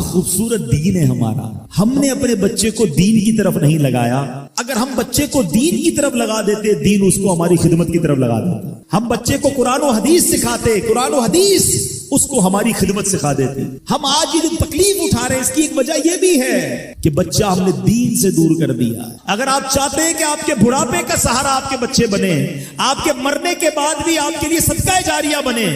خوبصورت دین ہے ہمارا. ہم نے اپنے بچے کو دین کی طرف نہیں لگایا. اگر ہم بچے کو دین کی طرف لگا دیتے, دین اس کو ہماری خدمت کی طرف لگا دیتا. ہم بچے کو قرآن و حدیث سکھاتے, قرآن و حدیث اس کو ہماری خدمت سکھا دیتے. ہم آج یہ جو تکلیف اٹھا رہے ہیں اس کی ایک وجہ یہ بھی ہے کہ بچہ ہم نے دین سے دور کر دیا. اگر آپ چاہتے ہیں کہ آپ کے بڑھاپے کا سہارا آپ کے بچے بنے, آپ کے مرنے کے بعد بھی آپ کے لیے صدقہ جاریہ بنے,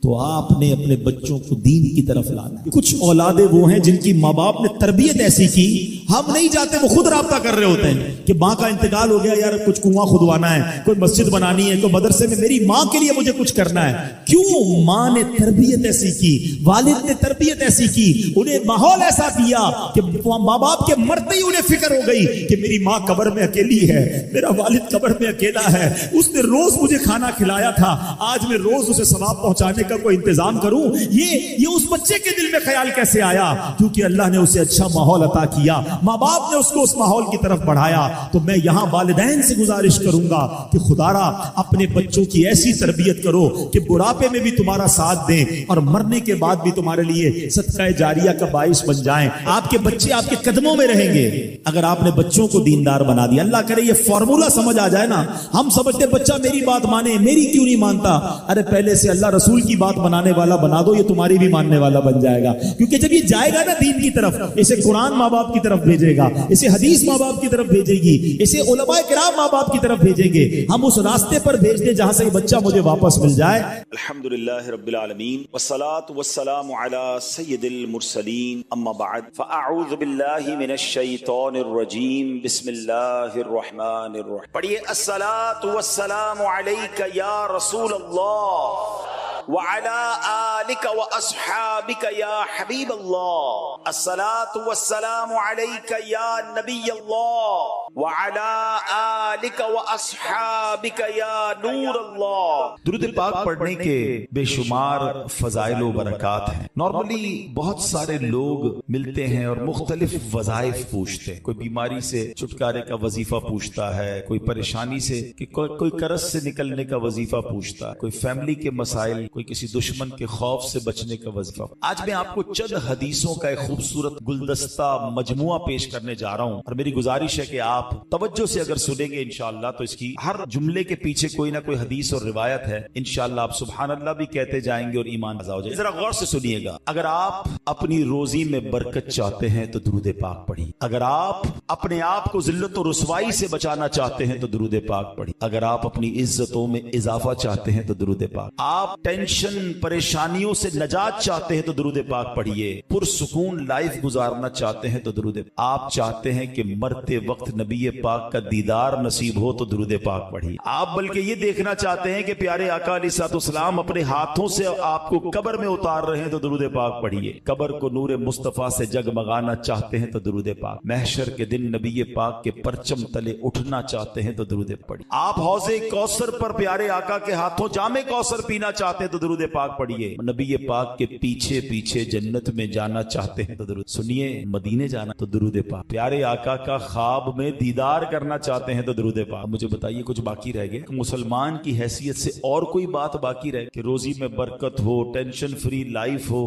تو آپ نے اپنے بچوں کو دین کی طرف لانا. کچھ اولادیں وہ ہیں جن کی ماں باپ نے تربیت ایسی کی, ہم نہیں چاہتے, وہ خود رابطہ کر رہے ہوتے ہیں کہ ماں کا انتقال ہو گیا, یار کچھ کنواں کھدوانا ہے, کوئی مسجد بنانی ہے, کوئی مدرسے میں میری ماں کے لیے مجھے کچھ کرنا ہے. کیوں؟ ماں نے تربیت ایسی کی, والد نے تربیت ایسی کی, انہیں ماحول ایسا دیا کہ ماں باپ کے مرتے ہی انہیں فکر ہو گئی کہ میری ماں قبر میں اکیلی ہے, میرا والد قبر میں اکیلا ہے, اس نے روز مجھے کھانا کھلایا تھا, آج میں روز اسے ثواب پہنچانے کا کوئی انتظام کروں. یہ اس بچے کے دل میں خیال کیسے آیا؟ کیونکہ اللہ نے اسے اچھا ماحول عطا کیا, ماں باپ نے اس کو اس ماحول کی طرف بڑھایا. تو میں یہاں والدین سے گزارش کروں گا کہ خدارا اپنے بچوں کی ایسی تربیت کرو کہ بڑھاپے میں بھی تمہارا ساتھ دیں اور مرنے کے بعد بھی تمہارے لیے صدقہ جاریہ کا باعث بن جائیں. آپ کے بچے آپ کے قدموں میں رہیں گے اگر آپ نے بچوں کو دیندار بنا دیا. اللہ کرے یہ فارمولا سمجھ آ جائے نا. ہم سمجھتے بچہ میری بات مانے, میری کیوں نہیں مانتا؟ ارے پہلے سے اللہ رسول کی بات بنانے والا بنا دو, یہ تمہاری بھی ماننے والا بن جائے گا. کیونکہ جب یہ جائے گا نا دین کی طرف, اسے قرآن ماں باپ کی طرف بھیجے گا, اسے حدیث ماں باپ کی طرف بھیجے گی, اسے علماء کرام ماں باپ کی طرف بھیجیں گے. ہم اس راستے پر بھیج دیں جہاں سے یہ بچہ مجھے واپس مل جائے. الحمدللہ رب العالمین والصلاة والسلام علی سید المرسلین, اما بعد فاعوذ باللہ من الشیطان الرجیم, بسم اللہ الرحمن الرحیم. پڑھیے الصلاة والسلام علیک یا رسول اللہ وعلى آلك وأصحابك يا حبيب الله. الصلاة والسلام عليك يا نبي الله وعلى آلك وأصحابك يا نور الله. درود پاک پڑھنے کے بے شمار فضائل و برکات ہیں. نارملی بہت سارے لوگ ملتے ہیں اور مختلف وظائف پوچھتے ہیں. کوئی بیماری سے چھٹکارے کا وظیفہ پوچھتا ہے, کوئی پریشانی سے, کوئی قرض سے نکلنے کا وظیفہ پوچھتا ہے, کوئی فیملی کے مسائل, کوئی کسی دشمن کے خوف سے بچنے کا وظیفہ. آج میں آپ کو چند حدیثوں کا ایک خوبصورت گلدستہ مجموعہ پیش کرنے جا رہا ہوں, اور میری گزارش ہے کہ آپ توجہ سے اگر سنیں گے انشاءاللہ تو اس کی ہر جملے کے پیچھے کوئی نہ کوئی حدیث اور روایت ہے. انشاءاللہ آپ سبحان اللہ بھی کہتے جائیں گے اور ایمان تازہ ہو جائے. ذرا غور سے سنیے گا. اگر آپ اپنی روزی میں برکت چاہتے ہیں تو درود پاک پڑھیے. اگر آپ اپنے آپ کو ذلت و رسوائی سے بچانا چاہتے ہیں تو درود پاک پڑھیے. اگر آپ اپنی عزتوں میں اضافہ چاہتے ہیں تو درود پاک. آپ ٹینشن پریشانیوں سے نجات چاہتے ہیں تو درود پاک پڑھیے. پرسکون لائف گزارنا چاہتے ہیں تو درود. آپ چاہتے ہیں کہ مرتے وقت نبی پاک کا دیدار نصیب ہو تو درود پاک پڑھیے. آپ بلکہ یہ دیکھنا چاہتے ہیں کہ پیارے آقا علیہ الصلوۃ والسلام اپنے ہاتھوں سے آپ کو قبر میں اتار رہے ہیں تو درود پاک پڑھیے. قبر کو نور مصطفیٰ سے جگمگانا چاہتے ہیں تو درود پاک. محشر کے دن نبی پاک کے پرچم تلے اٹھنا چاہتے ہیں تو درود پڑھیے. آپ حوض کوثر پر پیارے آقا کے ہاتھوں جام کوثر پینا چاہتے ہیں تو درود پاک پڑھیے. نبی پاک کے پیچھے پیچھے جنت میں جانا چاہتے ہیں تو درود. سنیے, مدینے جانا تو درود پاک. پیارے آقا کا خواب میں دیدار کرنا چاہتے ہیں تو درود پاک. مجھے بتائیے کچھ باقی رہ گئے؟ مسلمان کی حیثیت سے اور کوئی بات باقی رہ کہ روزی میں برکت ہو, ٹینشن فری لائف ہو,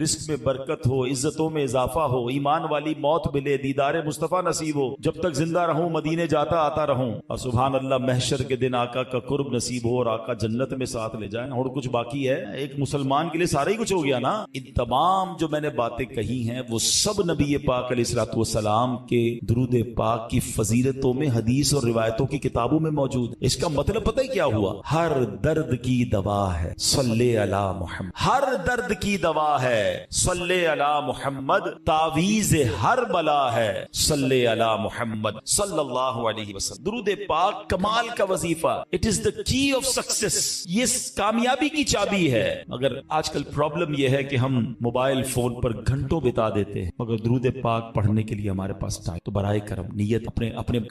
رزق میں برکت ہو, عزتوں میں اضافہ ہو, ایمان والی موت ملے, دیدار مصطفیٰ نصیب ہو, جب تک زندہ رہوں مدینے جاتا آتا رہوں, اور سبحان اللہ محشر کے دن آقا کا قرب نصیب ہو اور آقا جنت میں ساتھ لے جائیں. اور کچھ باقی ہے؟ ایک مسلمان کے لیے سارا ہی کچھ ہو گیا نا. ان تمام جو میں نے باتیں کہی ہیں وہ سب نبی پاک علیہ الصلوۃ والسلام کے درود پاک کی فضیلتوں میں حدیث اور روایتوں کی کتابوں میں موجود. اس کا مطلب پتہ ہے کیا ہوا؟ ہر درد کی دوا ہے صلی علی محمد. ہر درد کی دوا ہے صلی علی محمد. تعویذ ہر بلا ہے صلی علی محمد صلی اللہ علیہ وسلم. درود پاک کمال کا وظیفہ. اٹ از دا کی آف سکسیس. یہ کامیابی کی چابی ہے. مگر آج کل پرابلم یہ ہے کہ ہم موبائل فون پر گھنٹوں بتا دیتے ہیں, مگر درود پاک پڑھنے کے لیے ہمارے پاس ٹائم. تو برائے کرم نیت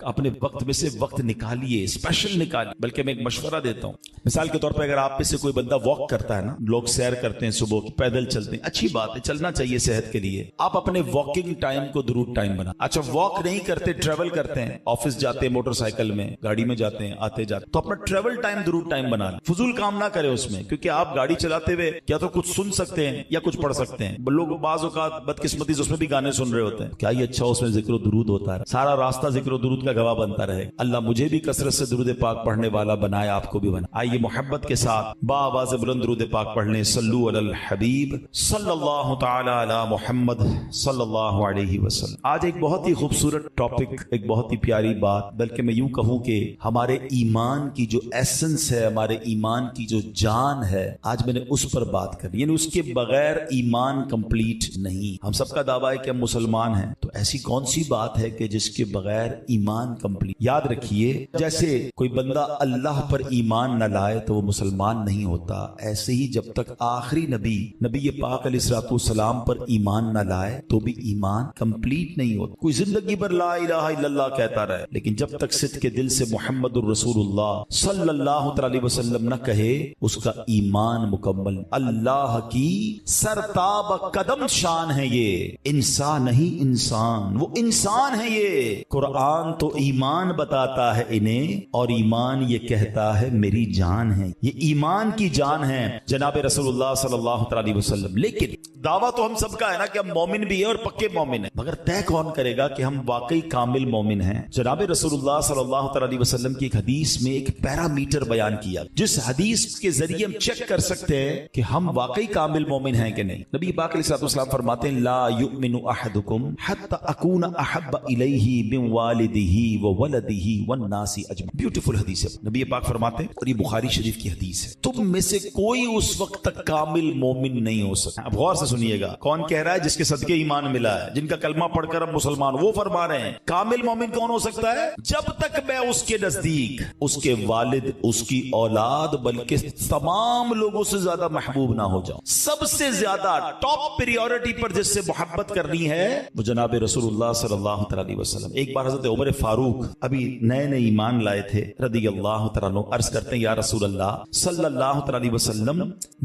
اپنے وقت میں سے وقت نکالیے, اسپیشل نکالیے. بلکہ میں ایک مشورہ دیتا ہوں, مثال کے طور پر اگر آپ میں سے کوئی بندہ واک کرتا ہے نا, لوگ سیر کرتے ہیں صبح کی, پیدل چلتے ہیں, اچھی بات ہے, چلنا چاہیے صحت کے لیے. آپ اپنے واکنگ ٹائم کو درود ٹائم بنا. اچھا واک واک نہیں کرتے, ٹریول کرتے ہیں, آفس جاتے ہیں موٹر سائیکل میں, گاڑی میں جاتے ہیں, آتے جاتے, تو اپنا ٹریول ٹائم درود ٹائم بنا لیں. فضول کام نہ کرے اس میں, کیونکہ آپ گاڑی چلاتے ہوئے یا تو کچھ سن سکتے ہیں یا کچھ پڑھ سکتے ہیں. لوگ بعض اوقات بدقسمتی سے اس میں بھی گانے سن رہے ہوتے ہیں. کیا یہ اچھا اس میں ذکر و درود ہوتا ہے, سارا راستہ ذکر و درود کا گواہ بنتا رہے. اللہ مجھے بھی کثرت سے درود پاک پڑھنے والا بنائے, آپ کو بھی بنائے. آئیے محبت کے ساتھ بآواز بلند درود پاک پڑھ لیں. صلو علی الحبیب صلی اللہ تعالی علی محمد صلی اللہ علیہ وسلم. آج ایک بہت ہی خوبصورت ٹاپک, ایک بہت ہی پیاری بات, بلکہ میں یوں کہوں کہ ہمارے ایمان کی جو ایسنس ہے, ہمارے ایمان کی جو جان ہے, آج میں نے اس پر بات کرنی. یعنی اس کے بغیر ایمان کمپلیٹ نہیں. ہم سب کا دعویٰ ہے کہ ہم مسلمان ہیں, تو ایسی کون سی بات ہے کہ جس کے بغیر ایمان کمپلیٹ. یاد رکھیے, جیسے کوئی بندہ اللہ پر ایمان نہ لائے تو وہ مسلمان نہیں ہوتا, ایسے ہی جب تک آخری نبی پاک علیہ الصلوۃ والسلام پر ایمان نہ لائے تو بھی ایمان کمپلیٹ نہیں ہوتا. کوئی زندگی پر لا الہ الا اللہ کہتا رہے, لیکن جب تک صدق کے دل سے محمد الرسول اللہ صلی اللہ علیہ وسلم نہ کہے, اس کا ایمان مکمل. اللہ کی سرتاب قدم شان ہے یہ, انسان نہیں انسان, وہ انسان ہے یہ. قرآن تو ایمان بتاتا ہے انہیں, اور ایمان یہ کہتا ہے میری جان ہے. یہ ایمان کی جان ہے جناب رسول اللہ صلی اللہ علیہ وسلم. لیکن دعویٰ تو ہم سب کا ہے نا کہ ہم مومن بھی ہیں اور پکے مومن ہیں, مگر طے کون کرے گا کہ ہم واقعی کامل مومن ہیں؟ جناب رسول اللہ صلی اللہ علیہ وسلم کی ایک حدیث میں ایک پیرامیٹر بیان کیا, جس حدیث کے ذریعے ہم چیک کر سکتے ہیں کہ ہم واقعی کامل مومن ہیں کہ نہیں. نبی پاک علیہ السلام فرماتے ہیں, لا یؤمن احدکم حتی اکون احب الیہ من والدہ وولدہ والناس اجمعین. بیوٹیفل حدیث ہے. نبی پاک فرماتے ہیں, اور یہ بخاری شریف کی حدیث ہے, تم میں سے کوئی اس وقت تک کامل مومن نہیں ہو سکتا. اب غور سے سنیے گا, کون کہہ رہا ہے؟ جس کے صدقے ایمان ملا ہے, جن کا کلمہ پڑھ کر اب مسلمان, وہ فرما رہے ہیں کامل مومن کون ہو سکتا ہے؟ جب تک میں اس کے نزدیک اس کے والد, اس کی اولاد, بلکہ تمام لوگوں سے زیادہ محبوب نہ ہو جاؤں. سب سے زیادہ ٹاپ پریورٹی پر جس سے محبت کرنی ہے وہ جناب رسول اللہ صلی اللہ علیہ وسلم. ایک بار حضرت عمر فاروق ابھی نئے نئے ایمان لائے تھے رضی اللہ تعالیٰ عنہ, عرض کرتے ہیں, یا رسول اللہ صلی اللہ علیہ وسلم,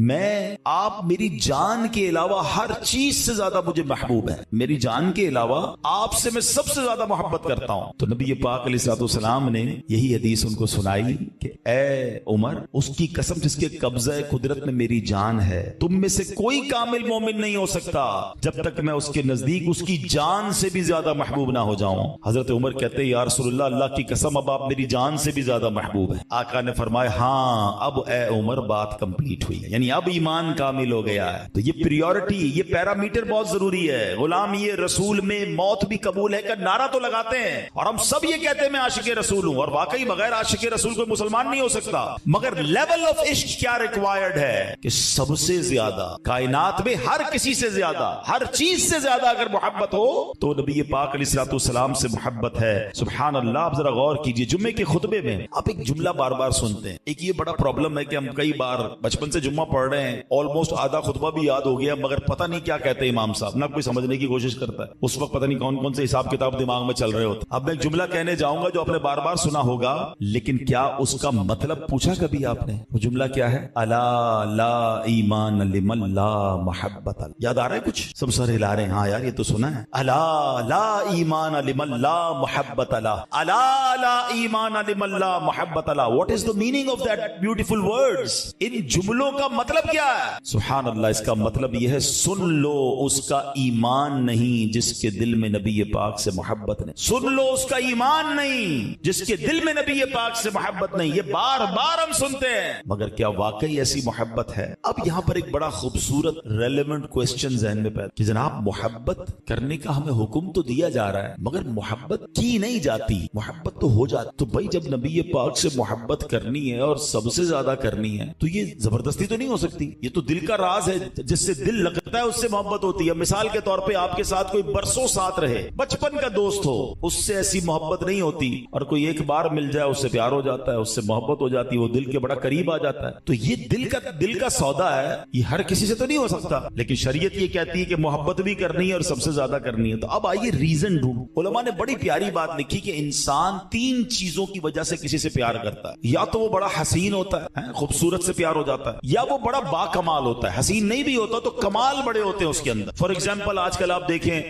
میں آپ میری جان کے علاوہ ہر چیز سے زیادہ مجھے محبوب ہے, میری جان کے علاوہ آپ سے میں سب سے زیادہ محبت کرتا ہوں. تو نبی پاک علیہ السلام نے یہی حدیث ان کو سنائی کہ اے عمر, اس کی قسم جس کے قبضہ قدرت میں میری جان ہے, تم میں سے کوئی کامل مومن نہیں ہو سکتا جب تک میں اس کے نزدیک اس کی جان سے بھی زیادہ محبوب نہ ہو جاؤں. حضرت عمر کہتے ہیں, یا رسول اللہ, اللہ کی قسم اب آپ میری جان سے بھی زیادہ محبوب ہیں. آقا نے فرمایا, ہاں اب اے عمر بات کمپلیٹ ہوئی ہے, یعنی اب ایمان کامل ہو گیا ہے. تو یہ پریورٹی, یہ پیرامیٹر بہت ضروری ہے. غلام یہ رسول میں موت بھی قبول ہے کا نعرہ تو لگاتے ہیں, اور ہم سب یہ کہتے ہیں میں عاشق رسول ہوں, اور واقعی بغیر عاشق رسول کوئی مسلمان نہیں ہو سکتا. مگر لیول آف عشق کیا ریکوائرڈ ہے کہ سب سے زیادہ کائنات میں ہر کسی سے زیادہ, ہر چیز سے زیادہ اگر محبت ہو تو نبی پاک علیہ السلام سے محبت ہے. سبحان اللہ. آپ ذرا غور کیجئے, جمعے کے خطبے میں آپ ایک جملہ بار بار سنتے ہیں. ایک یہ بڑا پرابلم ہے کہ ہم کئی بار بچپن سے جمعہ پڑھ رہے ہیں, آلموسٹ آدھا خطبہ بھی یاد ہو گیا, مگر پتہ نہیں کیا کہتے ہیں امام صاحب, نہ کوئی سمجھنے کی کوشش کرتا ہے. اس وقت پتہ نہیں کون کون سے حساب کتاب دماغ میں چل رہے ہوتے. اب میں ایک جملہ کہنے جاؤں گا جو آپ نے بار بار سنا ہوگا, لیکن کیا اس کا مطلب پوچھا کبھی آپ نے؟ وہ جملہ کیا ہے؟ الا لا ایمان لمن لا محبت. یاد آ رہا ہے کچھ؟ سب سر ہلا رہے ہیں, ہاں یار یہ تو سنا ہے. الا لا ایمان لمن لا محبت لا, الا لا ایمان لمن لا محبت لا. What is the meaning of that beautiful words? ان جملوں کا مطلب کیا ہے؟ سبحان اللہ. اس کا مطلب یہ ہے, سن لو اس کا ایمان نہیں جس کے دل میں نبی پاک سے محبت نہیں. سن لو اس کا ایمان نہیں جس کے دل میں نبی پاک سے محبت نہیں. یہ بار بار ہم سنتے ہیں, مگر کیا واقعی ایسی محبت ہے؟ اب یہاں پر ایک بڑا خوبصورت ریلیونٹ کوسچن ذہن میں پیدا کہ جناب محبت کرنے کا ہمیں حکم تو دیا جا رہا ہے, مگر محبت کی نہیں جاتی, محبت تو ہو جاتی. تو بھائی جب نبی پاک سے محبت کرنی ہے اور سب سے زیادہ کرنی ہے تو یہ زبردستی تو نہیں ہو سکتی. یہ تو دل کا راز ہے, جس سے دل لگتا ہے اس سے محبت ہوتی ہے. مثال کے طور پہ آپ کے ساتھ کوئی برسوں ساتھ رہے, بچپن کا دوست ہو, اس سے ایسی محبت نہیں ہوتی, اور کوئی ایک بار مل جائے اس سے پیار ہو جاتا ہے, اس سے محبت ہو جاتی ہے, وہ دل کے بڑا قریب آ جاتا ہے. تو یہ دل کا سودا ہے, یہ ہر کسی سے تو نہیں ہو سکتا. لیکن شریعت یہ کہتی ہے کہ محبت بھی کرنی ہے اور سب سے زیادہ کرنی ہے. تو اب آئیے ریزن ڈھونڈ. علماء نے بڑی پیاری بات لکھی کہ انسان 3 چیزوں کی وجہ سے کسی سے پیار کرتا ہے. یا تو وہ بڑا حسین ہوتا ہے, خوبصورت سے پیار ہو جاتا ہے, یا وہ بڑا با کمال ہوتا ہے. حسین نہیں بھی ہوتا تو کمال بڑے ہوتے ہیں اس کے اندر. فار ایگزامپل آج کل آپ دیکھیں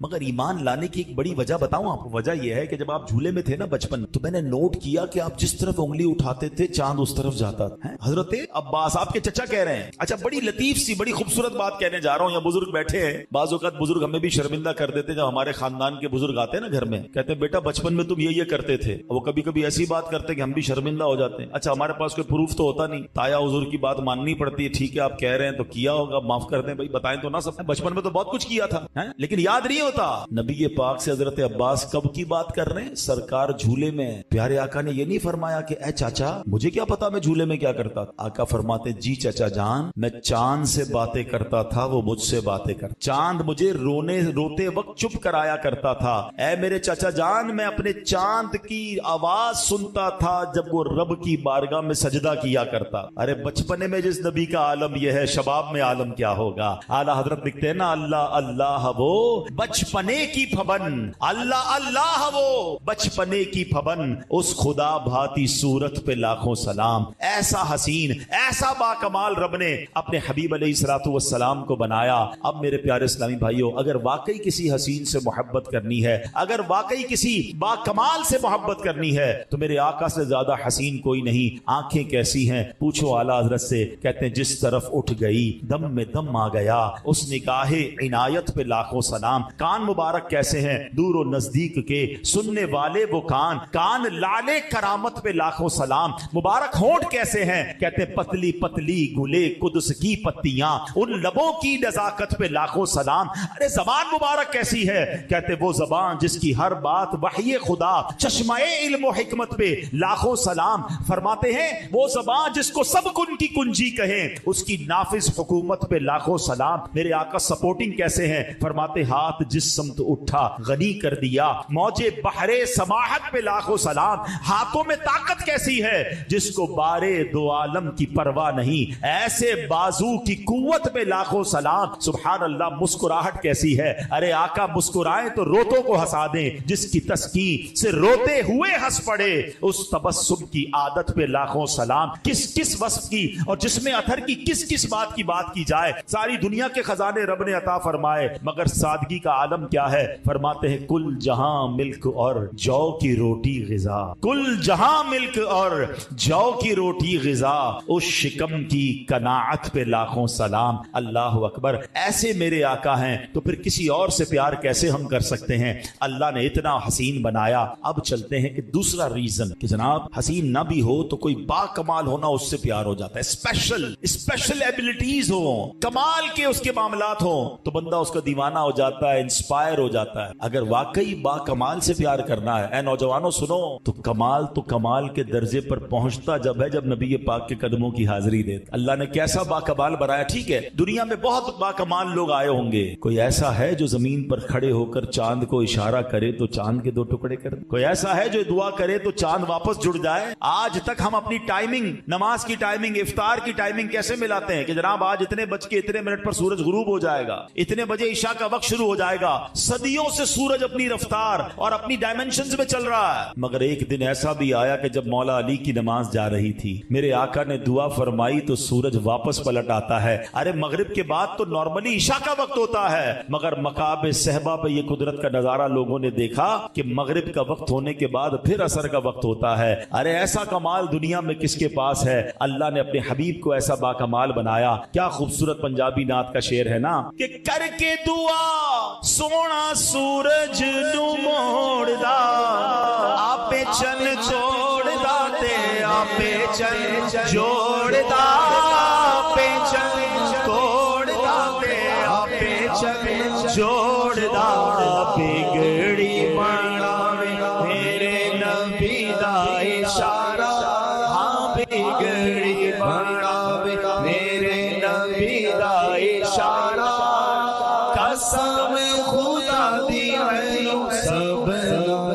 مگر ایمان لانے کی ایک بڑی وجہ بتاؤں آپ کو. وجہ یہ ہے کہ جب آپ جھولے میں تھے نا بچپن، تو میں نے نوٹ کیا کہ آپ جس طرف انگلی اٹھاتے تھے چاند اس طرف جاتا تھا. حضرت عباس آپ کے چچا کہہ رہے ہیں. اچھا، بڑی لطیف سی بڑی خوبصورت بات کہنے جا رہا ہوں. یا بزرگ بیٹھے ہیں، بعض اوقات بزرگ ہمیں بھی شرمندہ کر دیتے. جب ہمارے خاندان کے بزرگ آتے ہیں نا گھر میں، کہتے ہیں بیٹا بچپن میں تم یہ کرتے تھے. وہ کبھی کبھی ایسی بات کرتے کہ ہم بھی شرمندہ ہو جاتے ہیں. اچھا، ہمارے پاس کوئی پروف تو ہوتا نہیں، تایا حضور کی بات ماننی پڑتی ہے. ٹھیک ہے آپ کہہ رہے ہیں تو کیا ہوگا، معاف کر دیں بھائی، بتائیں تو نہ سب. بچپن میں تو بہت کچھ کیا تھا لیکن یاد نہیں ہوتا. نبی پاک سے حضرت عباس کب کی بات کر رہے ہیں؟ سرکار جھولے میں. پیارے آقا نے یہ نہیں فرمایا کہ اے چاچا مجھے کیا پتا میں جھولے میں کیا کرتا تھا. آقا فرماتے جی چچا جان، میں چاند سے باتیں کرتا تھا، وہ مجھ سے باتیں کرتا. چاند مجھے روتے وقت چپ کرایا کرتا تھا. اے میرے چچا جان، میں اپنے چاند کی آواز سنتا تھا جب وہ رب کی بارگاہ میں سجدہ کیا کرتا. ارے بچپنے میں جس نبی کا عالم یہ ہے، شباب میں عالم کیا ہوگا. اعلیٰ حضرت لکھتے ہیں نا، اللہ اللہ وہ بچپنے کی پھبن، اللہ اللہ وہ بچپنے کی پھبن، اس خدا بھاتی صورت پہ لاکھوں سلام. ایسا حسین، ایسا با کمال رب نے اپنے حبیب علیہ الصلوۃ والسلام کو بنایا. اب میرے پیارے اسلامی بھائیوں، اگر واقعی کسی حسین سے محبت کرنی ہے، اگر واقعی کسی با کمال سے محبت کرنی ہے، تو میرے آقا سے زیادہ حسین کوئی نہیں. آنکھیں کیسی ہیں پوچھو اعلیٰ حضرت سے. کہتے ہیں جس طرف اٹھ گئی دم میں دم آ گیا، اس نگاہ عنایت پہ لاکھوں سلام. کان مبارک کیسے ہیں دور و نزدیک کے، سننے والے وہ کان لالے کرامت پہ لاکھوں سلام. مبارک ہونٹ کیسے ہیں، کہتے ہیں پتلی پتلی گلے قدس کی پتیاں، ان لبوں کی نزاکت پہ لاکھوں سلام. ارے زبان مبارک کیسی ہے، کہتے وہ زبان جس کی ہر بات وحی خدا، چشمہ علم و حکمت پہ لاکھوں سلام. فرماتے ہیں وہ زبان جس کو سب کن کی کنجی کہیں، اس کی نافذ حکومت پہ لاکھوں سلام. میرے آقا سپورٹنگ کیسے ہیں، فرماتے ہاتھ جس سمت اٹھا غنی کر دیا، موجے بحرے سماحت پہ لاکھوں سلام. ہاتھوں میں طاقت کیسی ہے، جس کو بارے دو عالم کی پرواہ نہیں، ایسے بازو کی قوت پہ لاکھوں سلام. سبحان اللہ. مسکراہٹ کیسی ہے، ارے آقا مسکرائیں تو روتوں کو ہنسا دیں. جس کی تسکین سے روتے ہوئے ہنس پڑے، اس تبسم کی عادت پہ لاکھوں سلام. کس وصف کی اور جس میں اثر کی کس بات کی بات کی جائے. ساری دنیا کے خزانے رب نے عطا فرمائے، مگر سادگی کا عالم کیا ہے. فرماتے ہیں کل جہاں ملک اور جو کی روٹی غذا، کل جہاں ملک اور جو کی روٹی غذا، اس شکم کی قناعت پہ لاکھوں سلام. اللہ اکبر. ایسے میرے آقا ہیں تو پھر کسی اور سے پیار کیسے ہم کر سکتے ہیں. اللہ نے اتنا حسین بنایا. اب چلتے ہیں کہ دوسرا ریزن کہ جناب حسین نہ بھی ہو تو کوئی با کمال ہونا اس سے پیار ہو جاتا ہے. اسپیشل ایبلٹیز ہو، کمال کے اس کے معاملات ہوں تو بندہ اس کا دیوانہ ہو جاتا ہے، انسپائر ہو جاتا ہے. اگر واقعی با کمال سے پیار کرنا ہے، اے نوجوانوں سنو، تو کمال کے درجے پر پہنچتا جب ہے جب نبی پاک کے قدموں کی حاضری دے. اللہ نے کیسا با کمال بنایا. ٹھیک ہے دنیا میں بہت با کمال لوگ آئے ہوں گے. کوئی ایسا ہے جو زمین پر کھڑے ہو کر چاند کو اشارہ کرے تو چاند کے 2 ٹکڑے کر دے. کوئی ایسا ہے جو دعا کرے تو چاند واپس جڑ جائے. آج تک ہم اپنی ٹائمنگ، نماز کی ٹائمنگ، افطار کی ٹائمنگ کیسے ملاتے ہیں کہ جناب آج اتنے بج کے اتنے منٹ پر سورج غروب ہو جائے گا، اتنے بجے عشاء کا وقت شروع ہو جائے گا. صدیوں سے سورج اپنی رفتار اور اپنی ڈائمنشنز میں چل رہا ہے. مگر ایک دن ایسا بھی آیا کہ جب مولا علی کی نماز جا رہی تھی، میرے آقا نے دعا فرمائی تو سورج واپس پلٹ آتا ہے. ارے مغرب کے بعد تو نارملی عشاء کا وقت ہوتا ہے، مگر مقام صحبہ پہ یہ قدرت کا نظارہ لوگوں نے دیکھا کہ مغرب کا وقت ہونے کے بعد پھر عصر کا وقت ہوتا ہے. ارے ایسا کمال دنیا میں کس کے پاس ہے. اللہ نے اپنے حبیب کو ایسا با کمال بنایا. کیا خوبصورت پنجابی نعت کا شعر ہے نا کہ کر کے دعا سونا سورج نو موڑ دا، آپے چن چھوڑ دا تے آپے چن جوڑ دا، آپے چن توڑ دا تے آپے چن جوڑ دا. بگڑی بناوے میرے نبی دا اشارہ، ہاں بگڑی بناوے میرے نبی دا اشارہ. قسم خدا دی سب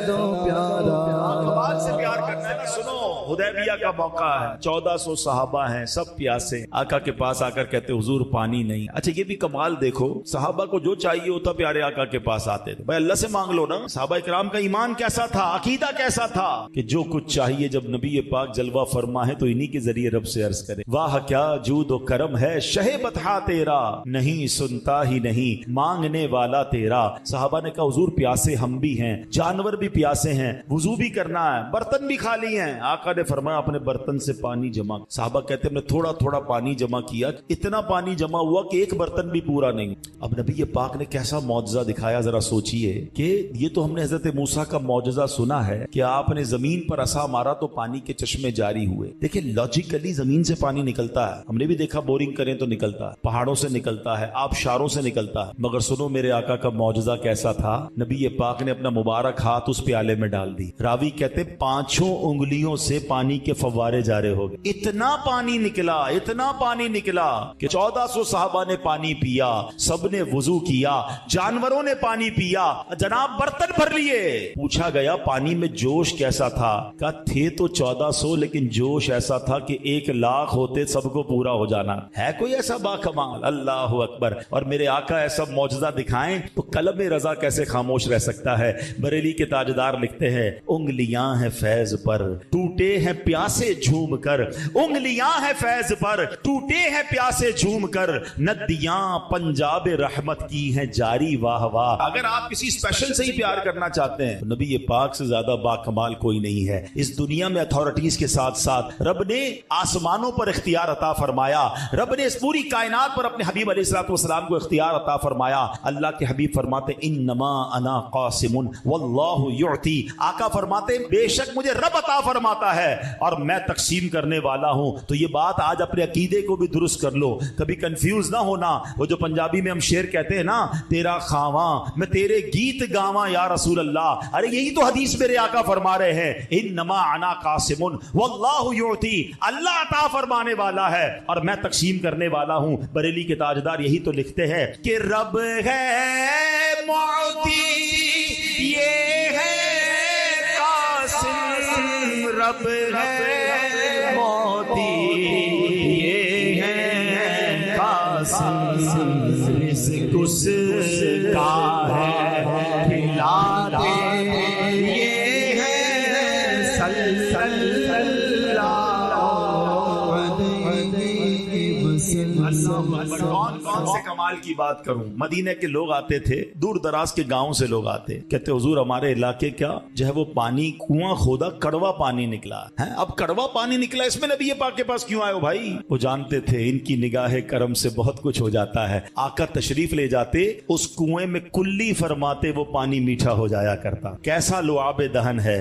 دو پیارا. کمال سے پیار کرنا ہے. سنو حدیبیہ ایریا کا موقع ہے, 1400 صحابہ ہیں, سب پیاسے. آقا کے پاس آ کر کہتے حضور پانی نہیں. اچھا یہ بھی کمال دیکھو, صحابہ کو جو چاہیے ہوتا پیارے آقا کے پاس آتے تھے. بھائی اللہ سے مانگ لو نا. صحابہ کرام کا ایمان کیسا تھا, عقیدہ کیسا تھا کہ جو کچھ چاہیے جب نبی پاک جلوہ فرما ہے تو انہی کے ذریعے رب سے عرض کرے. واہ کیا جود و کرم ہے شہ بطحا تیرا, نہیں سنتا ہی نہیں مانگنے والا تیرا. صحابہ نے کہا حضور پیاسے ہم بھی ہیں, جانور بھی پیاسے ہیں, وضو بھی کرنا ہے, برتن بھی خالی ہیں. آقا نے فرمایا اپنے برتن سے پانی جمع. صحابہ کہتے ہیں ہم نے تھوڑا تھوڑا پانی جمع کیا, اتنا پانی جمع ہوا کہ ایک برتن بھی پورا نہیں. اب نبی پاک نے کیسا معجزہ دکھایا, ذرا سوچئے کہ یہ تو ہم نے حضرت موسیٰ کا معجزہ سنا ہے کہ آپ نے زمین پر عصا مارا تو پانی کے چشمے جاری ہوئے. دیکھیں لاجیکلی زمین سے پانی نکلتا ہے, ہم نے بھی دیکھا بورنگ کریں تو نکلتا ہے, پہاڑوں سے نکلتا ہے, آبشاروں سے نکلتا ہے. مگر سنو میرے آقا کا معجزہ کیسا تھا. نبی پاک نے اپنا مبارک ہاتھ اس پیالے میں ڈال دی. راوی کہتے 5 انگلیوں سے پانی کے فوارے جارے ہو گئے. اتنا پانی نکلا, اتنا پانی نکلا کہ 1400 صحابہ نے پانی پیا, سب نے وضو کیا, جانوروں نے پانی پیا, جناب برتن بھر لیے. پوچھا گیا پانی میں جوش کیسا تھا, کہا تھے تو 1400 لیکن جوش ایسا تھا کہ 1,00,000 ہوتے سب کو پورا ہو جانا. ہے کوئی ایسا باکمال؟ اللہ اکبر. اور میرے آقا ایسا معجزہ دکھائیں تو قلم رضا کیسے خاموش رہ سکتا ہے. بریلی کے تاجدار لکھتے ہیں انگلیاں ہیں فیض پر ٹوٹے ہیں پیاسے جھوم کر, انگلیاں ہیں فیض پر ٹوٹے ہیں پیاسے جھوم کر, ندیاں پنجاب رحمت کی ہیں جاری واہ واہ. اگر آپ کسی اسپیشل سے ہی پیار کرنا چاہتے ہیں تو نبی پاک سے زیادہ باکمال کوئی نہیں ہے. اس دنیا میں اتھارٹیز کے ساتھ ساتھ رب نے آسمانوں پر اختیار عطا فرمایا, رب نے اس پوری کائنات پر اپنے حبیب علیہ الصلوۃ والسلام کو اختیار عطا فرمایا. اللہ کے حبیب فرماتے انما انا قاسم واللہ یعطی. آقا فرماتے بے شک مجھے رب عطا فرماتا ہے اور میں تقسیم کرنے والا ہوں. تو یہ بات آج اپنے عقیدے کو بھی درست کر لو, کبھی کنفیوز نہ ہونا. وہ جو پنجابی میں ہم شعر کہتے ہیں نا, تیرا خواں میں تیرے گیت گاواں یا رسول اللہ, ارے یہی تو حدیث میرے آقا فرما رہے ہیں انما انا قاسم واللہ یعطی. اللہ عطا فرمانے والا ہے اور میں تقسیم کرنے والا ہوں. بریلی کے تاجدار یہی تو لکھتے ہیں کہ رب ہے معطی یہ ہے قاسم, رب ہے معطی یہ ہے قاسم, رزق اس کا ہے کھلاتے یہ ہے صلی اللہ. کون کون سے کمال کی بات کروں. مدینہ کے لوگ آتے تھے, دور دراز کے گاؤں سے لوگ آتے, کہتے حضور ہمارے علاقے کیا جو ہے وہ پانی کنواں کھودا, کڑوا پانی نکلا ہے. اب کڑوا پانی نکلا, اس میں نبی پاک کے پاس کیوں آئے ہو بھائی؟ وہ جانتے تھے ان کی نگاہ کرم سے بہت کچھ ہو جاتا ہے. آقا تشریف لے جاتے, اس کنویں میں کلی فرماتے وہ پانی میٹھا ہو جایا کرتا. کیسا لعاب دہن ہے.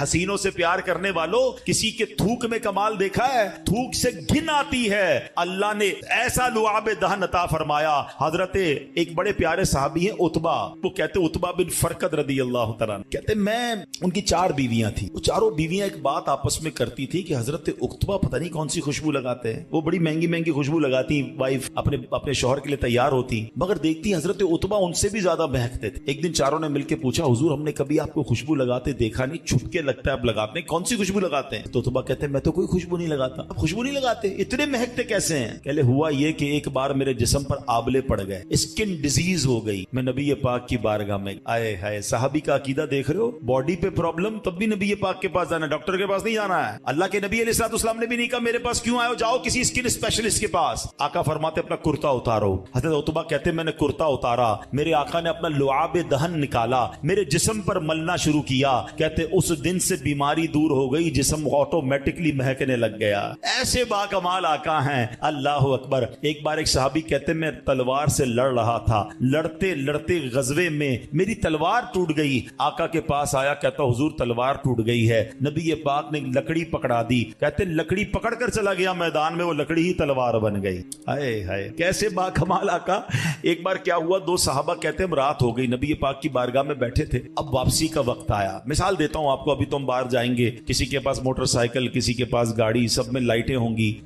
حسینوں سے پیار کرنے والوں کسی کے تھوک میں کمال دیکھا ہے؟ تھوک سے گھن آتی ہے. اللہ نے ایسا لعاب دہن عطا فرمایا. حضرت ایک بڑے پیارے صحابی ہیں عتبہ, وہ کہتے عتبہ بن فرقد رضی اللہ تعالیٰ, کہتے میں ان کی 4 بیویاں تھیں. وہ چاروں بیویاں ایک بات آپس میں کرتی تھی کہ حضرت عتبہ پتہ نہیں کون سی خوشبو لگاتے ہیں, وہ بڑی مہنگی مہنگی خوشبو لگاتی, وائف اپنے شوہر کے لیے تیار ہوتی, مگر دیکھتی حضرت عتبہ ان سے بھی زیادہ مہکتے تھے. ایک دن چاروں نے مل کے پوچھا حضور ہم نے کبھی آپ کو خوشبو لگاتے دیکھا نہیں, چھپ کے لگتا ہے آپ لگاتے ہیں, کون سی خوشبو لگاتے ہیں؟ تو عتبہ کہتے ہیں میں تو کوئی خوشبو نہیں لگاتا. اب خوشبو نہیں لگاتے, اتنے مہکتے کیسے ہیں؟ کہلے ہوا یہ کہ ایک بار میرے جسم پر آبلے پڑ گئے, اسکن ڈیزیز ہو گئی, میں نبی پاک کی بارگاہ میں آئے ہائے. صحابی کا عقیدہ دیکھ رہے ہو, باڈی پہ پرابلم تب بھی نبی پاک کے پاس جانا, ڈاکٹر کے پاس نہیں جانا ہے. اللہ کے نبی علیہ الصلوۃ والسلام نے بھی نہیں کہا میرے پاس کیوں آئے ہو, جاؤ کسی اسکن اسپیشلسٹ کے پاس. آقا فرماتے اپنا کرتا اتارو. حضرت عتبہ کہتے میں نے کرتا اتارا, میرے آقا نے اپنا لعاب دہن نکالا, میرے جسم پر ملنا شروع کیا. کہتے اس دن سے بیماری دور ہو گئی, جسم آٹومیٹکلی مہکنے لگ گیا. ایسے باکمال آقا ہیں. اللہ اکبر. ایک بار ایک صحابی کہتے میں تلوار سے لڑ رہا تھا, لڑتے لڑتے غزوے میں میری تلوار ٹوٹ گئی. آقا کے پاس آیا, کہتا حضور تلوار ٹوٹ گئی ہے. نبی پاک نے لکڑی پکڑا دی, کہتے لکڑی پکڑ کر چلا گیا میدان میں, وہ لکڑی ہی تلوار بن گئی. ہائے ہائے کیسے باکمال آقا. ایک بار کیا ہوا, 2 صحابہ کہتے ہیں رات ہو گئی, نبی پاک کی بارگاہ میں بیٹھے تھے, اب واپسی کا وقت آیا. مثال دیتا ہوں آپ کو, ابھی تو ہم باہر جائیں گے, کسی کے پاس موٹر سائیکل, کسی کے پاس گاڑی, سب میں لائٹیں ہوں گی,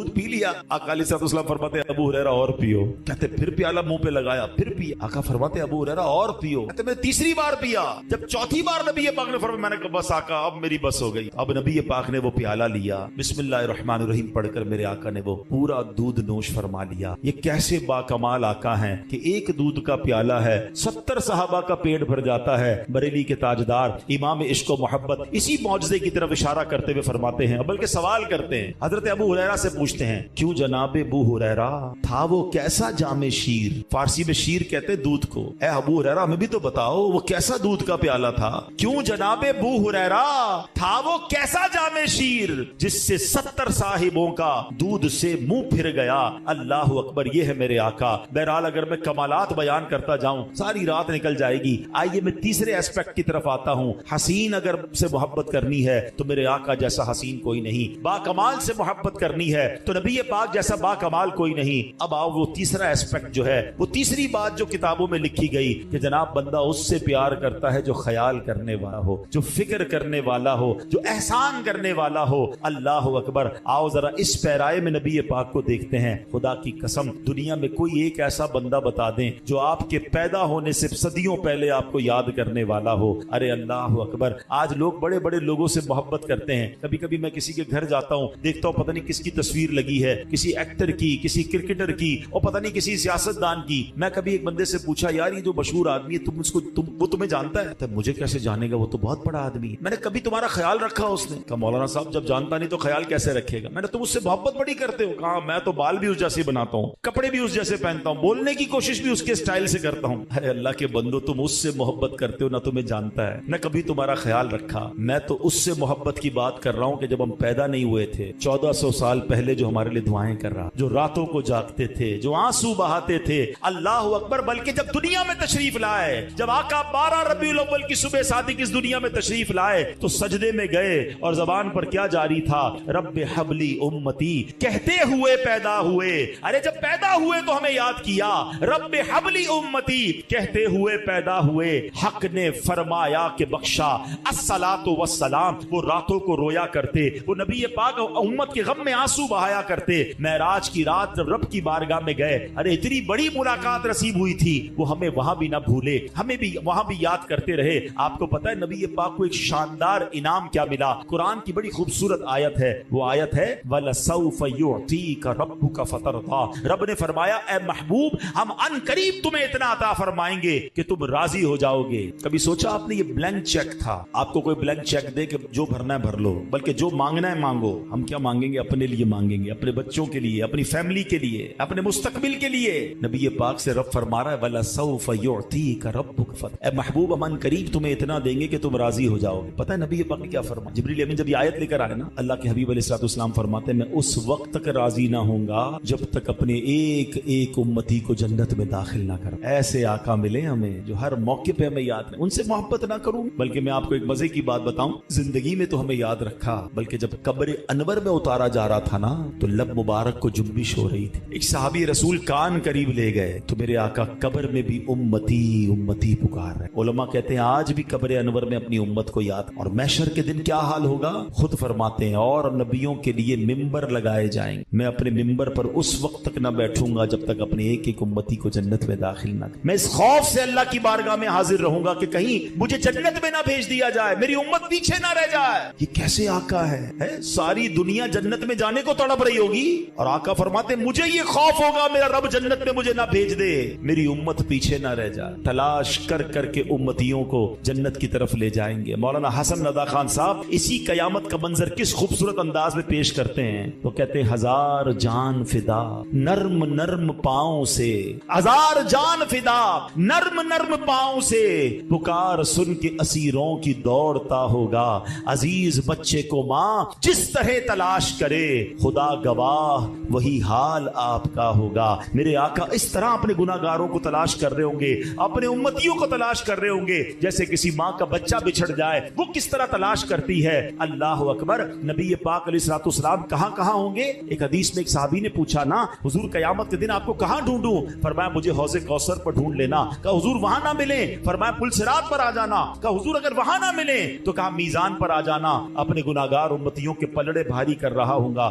دودھ پی لیا. آقا علیہ الصلوۃ والسلام فرماتے ہیں ابو ہریرہ اور پیو. کہتے پھر پیالہ منہ پہ لگایا, پھر پیا. آقا فرماتے ہیں ابو ہریرہ اور پیو. کہتے میں تیسری بار پیا. جب چوتھی بار نبی پاک نے فرمایا, میں نے کہا بس آقا اب میری بس ہو گئی. اب نبی پاک نے وہ پیالہ لیا, بسم اللہ الرحمن الرحیم پڑھ کر میرے آقا نے وہ پورا دودھ نوش فرما لیا. یہ کیسے با کمال آقا ہیں کہ ایک دودھ کا پیالہ ہے 70 صحابہ کا پیٹ بھر جاتا ہے. بریلی کے تاجدار امام عشق و محبت اسی معجزے کی طرف اشارہ کرتے ہوئے فرماتے ہیں, بلکہ سوال کرتے ہیں, حضرت ابو ہریرہ سے پوچھتے ہیں کیوں جناب ابو ہریرہ تھا وہ کیسا جام شیر. فارسی میں شیر کہتے دودھ کو. اے ابو ہریرہ ہمیں بھی تو بتاؤ وہ کیسا دودھ کا پیالہ تھا. کیوں جناب ابو ہریرہ تھا وہ کیسا جام شیر جس سے 70 صاحبوں کا دودھ سے منہ پھر گیا. اللہ اکبر, یہ ہے میرے آقا. بہرحال اگر میں کمالات بیان کرتا جاؤں ساری رات نکل جائے گی. آئیے میں تیسرے ایسپیکٹ کی طرف آتا ہوں. حسین اگر سے محبت کرنی ہے تو میرے آقا جیسا حسین کوئی نہیں. با کمال سے محبت کرنی ہے تو نبی پاک جیسا با کمال کوئی نہیں. اب آؤ وہ تیسرا ایسپیکٹ جو ہے, وہ تیسری بات جو کتابوں میں لکھی گئی کہ جناب بندہ اس سے پیار کرتا ہے جو خیال کرنے والا ہو, جو فکر کرنے والا ہو, جو احسان کرنے والا ہو. اللہ اکبر. آؤ ذرا اس پیرائے میں نبی پاک کو دیکھتے ہیں. خدا کی قسم دنیا میں کوئی ایک ایسا بندہ بتا دیں جو آپ کے پیدا ہونے سے صدیوں پہلے آپ کو یاد کرنے والا ہو. ارے اللہ اکبر. آج لوگ بڑے بڑے لوگوں سے محبت کرتے ہیں. کبھی کبھی میں کسی کے گھر جاتا ہوں, دیکھتا ہوں پتہ نہیں کس کی تصویر لگی ہے, کسی ایکٹر کی, کسی کرکٹر کی, اور پتہ نہیں کسی سیاستدان کی. میں کبھی ایک بندے سے پوچھا یار یہ جو مشہور آدمی ہے تم اس کو وہ تمہیں جانتا ہے؟ تو مجھے کیسے جانے گا, وہ تو بہت بڑا آدمی ہے. میں نے کبھی تمہارا خیال رکھا اس نے؟ کہا مولانا صاحب جب جانتا نہیں تو خیال کیسے رکھے گا. میں نے تم اس سے محبت بڑی کرتے ہو؟ کہا میں تو بال بھی اس جیسے بناتا ہوں, کپڑے بھی اس جیسے پہنتا ہوں, بولنے کی کوشش بھی اس کے سٹائل سے کرتا ہوں. ارے اللہ کے بندو تم اس سے محبت کرتے ہو نہ تمہیں جانتا ہے نہ کبھی تمہارا خیال رکھا. میں تو اس سے محبت کی بات کر رہا ہوں کہ جب ہم پیدا نہیں ہوئے تھے 1400 سال پہلے جو ہمارے لیے دعائیں کر رہا, جو راتوں کو جاگتے تھے, جو آنسو بہاتے تھے. اللہ اکبر. بلکہ جب دنیا میں تشریف لائے, جب آقا 12 ربیع الاول کی صبح صادق اس دنیا میں تشریف لائے تو سجدے میں گئے اور زبان پر کیا جاری تھا؟ رب حبلی امتی کہتے ہوئے پیدا ہوئے. ارے جب پیدا ہوئے تو ہمیں یاد کیا, رب حبلی امتی کہتے ہوئے پیدا ہوئے. حق نے فرمایا کہ بخشا الصلاۃ والسلام. وہ راتوں کو رویا کرتے, وہ نبی پاک امت کے غم میں آنسو بہایا کرتے. معراج کی رات جب رب کی بارگاہ میں گئے, ارے اتنی بڑی ملاقات نصیب ہوئی تھی, وہ ہمیں وہاں بھی نہ بھولے, ہمیں بھی وہاں بھی یاد کرتے رہے. آپ کو پتا ہے نبی پاک کو ایک شاندار انعام کیا ملا؟ قرآن کی بڑی خوبصورت آیت ہے. وہ آیت ہے وَلَسَوْفَ يُعْطِيكَ رَبُّكَ فَتَرْضَىٰ. رب نے فرمایا اے محبوب ہم ان قریب تمہیں اتنا عطا فرمائیں گے کہ تم راضی ہو جاؤ گے. کبھی سوچا آپ نے یہ بلینک چیک تھا, آپ کو کوئی بلینک چیک دے کہ جو بھرنا ہے بھر لو, بلکہ جو مانگنا ہے مانگو. ہم کیا مانگیں گے؟ اپنے لیے مانگیں گے, اپنے بچوں کے لیے, اپنی فیملی کے لیے, اپنے مستقبل کے لیے. نبی پاک سے رب فرما رہا ہے وَلَسَوْفَ يُعْطِيكَ رَبُّكَ فَتَرْضَىٰ. اے محبوب ہم ان قریب تمہیں اتنا دیں گے کہ تم راضی ہو جاؤ گے. پتہ ہے نبی پاک نے کیا فرمایا؟ جبریل امین جب یہ آیت لے کر آئے نا, اللہ کے حبیب علیہ الصلوۃ والسلام فرماتے ہیں میں اس وقت تک راضی نہ ہوں گا جب تک اپنے ایک ایک امتی کو جنت میں داخل نہ کروں. ایسے آقا ملے ہمیں جو ہر موقع پہ ہمیں یاد رہے. ان سے محبت نہ کروں, بلکہ میں آپ کو ایک مزے کی بات بتاؤں, زندگی میں تو ہمیں یاد رکھا, بلکہ جب قبر انور میں اتارا جا رہا تھا نا تو لب مبارک کو جنبش ہو رہی تھی. ایک صحابی رسول کان قریب لے گئے تو میرے آقا قبر میں بھی امتی امتی پکار رہے. علماء کہتے ہیں آج بھی قبر انور میں اپنی امت کو یاد. اور محشر کے دن کیا حال ہوگا؟ خود فرماتے ہیں اور نبیوں کے لیے ممبر لگائے جائیں گے. میں اپنے ممبر پر اس وقت تک نہ بیٹھوں گا جب تک اپنے ایک ایک امتی کو جنت میں داخل نہ کروں. میں اس خوف سے اللہ کی بارگاہ میں حاضر رہوں گا کہ کہیں مجھے جنت میں نہ بھیج دیا جائے, میری امت پیچھے نہ رہ جائے. یہ کیسے آقا ہے؟ ساری دنیا جنت میں جانے کو تڑپ رہی ہوگی اور آقا فرماتے مجھے یہ خوف ہوگا میرا رب جنت میں مجھے نہ بھیج دے, میری امت پیچھے نہ رہ جائے. تلاش کر کر کے امتیوں کو جنت کی طرف لے جائیں گے. مولانا حسن رضا خان صاحب اسی قیامت کا منظر کس خوبصورت انداز میں پیش کرتے ہیں. وہ کہتے ہیں ہزار جان فدا نرم نرم پاؤں سے, ہزار جان فدا نرم نرم پاؤں سے, پکار سن کے اسیروں کی دوڑتا ہوگا. عزیز بچے کو ماں جس طرح تلاش کرے خدا گواہ وہی حال آپ کا ہوگا. میرے آقا اس طرح اپنے گناہگاروں کو تلاش کر رہے ہوں گے, اپنے امتیوں کو تلاش کر رہے ہوں گے جیسے کسی ماں کا بچہ بچھڑ جائے وہ کس طرح تلاش کرتی ہے. اللہ اکبر. نبی پاک علیہ الصلوۃ والسلام کہاں کہاں ہوں گے؟ ایک حدیث میں ایک صحابی نے پوچھا نا حضور قیامت کے دن آپ کو کہاں ڈھونڈوں؟ فرمایا مجھے حوض کوثر پر ڈھونڈ لینا. کہا حضور وہاں نہ ملیں؟ فرمایا پل صراط پر آ جانا. کہا حضور اگر وہاں نہ ملیں تو کہا میزان پر آ جانا, اپنے گناہگار امتیوں کے پلڑے بھاری کر رہا ہوں گا.